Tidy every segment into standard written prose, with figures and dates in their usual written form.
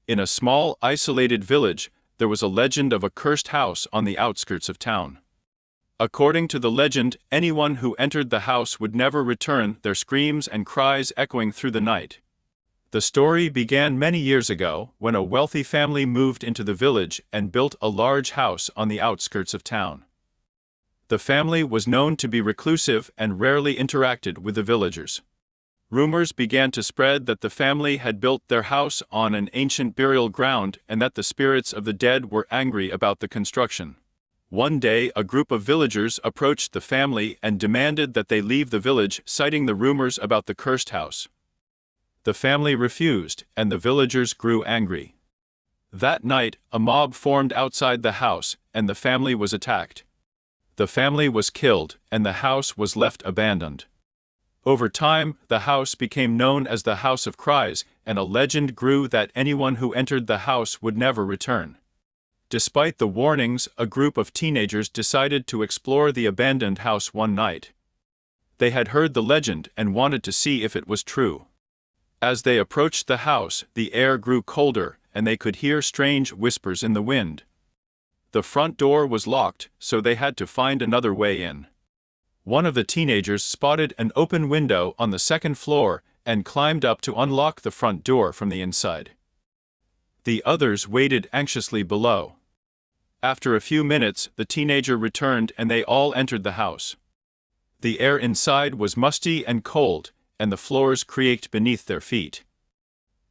In a small, isolated village, there was a legend of a cursed house on the outskirts of town. According to the legend, anyone who entered the house would never return, their screams and cries echoing through the night. The story began many years ago when a wealthy family moved into the village and built a large house on the outskirts of town. The family was known to be reclusive and rarely interacted with the villagers. Rumors began to spread that the family had built their house on an ancient burial ground and that the spirits of the dead were angry about the construction. One day, a group of villagers approached the family and demanded that they leave the village, citing the rumors about the cursed house. The family refused, and the villagers grew angry. That night, a mob formed outside the house, and the family was attacked. The family was killed, and the house was left abandoned. Over time, the house became known as the House of Cries, and a legend grew that anyone who entered the house would never return. Despite the warnings, a group of teenagers decided to explore the abandoned house one night. They had heard the legend and wanted to see if it was true. As they approached the house, the air grew colder, and they could hear strange whispers in the wind. The front door was locked, so they had to find another way in. One of the teenagers spotted an open window on the second floor and climbed up to unlock the front door from the inside. The others waited anxiously below. After a few minutes, the teenager returned and they all entered the house. The air inside was musty and cold, and the floors creaked beneath their feet.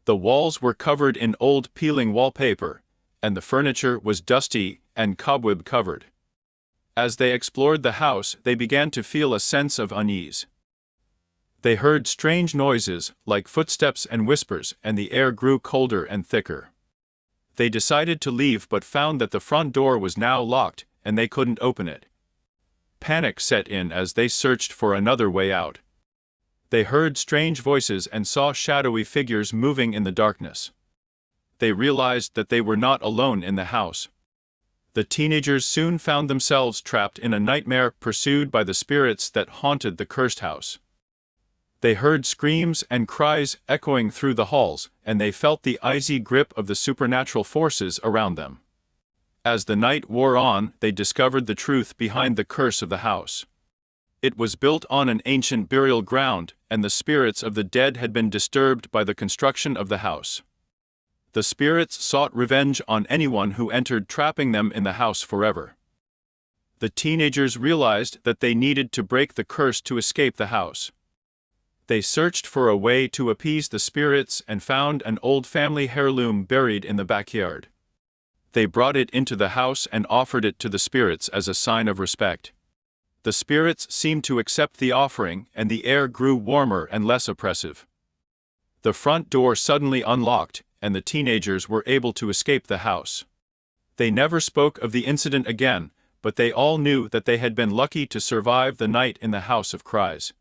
The walls were covered in old peeling wallpaper, and the furniture was dusty and cobweb-covered. As they explored the house, they began to feel a sense of unease. They heard strange noises, like footsteps and whispers, and the air grew colder and thicker. They decided to leave but found that the front door was now locked, and they couldn't open it. Panic set in as they searched for another way out. They heard strange voices and saw shadowy figures moving in the darkness. They realized that they were not alone in the house. The teenagers soon found themselves trapped in a nightmare, pursued by the spirits that haunted the cursed house. They heard screams and cries echoing through the halls, and they felt the icy grip of the supernatural forces around them. As the night wore on, they discovered the truth behind the curse of the house. It was built on an ancient burial ground, and the spirits of the dead had been disturbed by the construction of the house. The spirits sought revenge on anyone who entered, trapping them in the house forever. The teenagers realized that they needed to break the curse to escape the house. They searched for a way to appease the spirits and found an old family heirloom buried in the backyard. They brought it into the house and offered it to the spirits as a sign of respect. The spirits seemed to accept the offering, and the air grew warmer and less oppressive. The front door suddenly unlocked, and the teenagers were able to escape the house. They never spoke of the incident again, but they all knew that they had been lucky to survive the night in the House of Cries.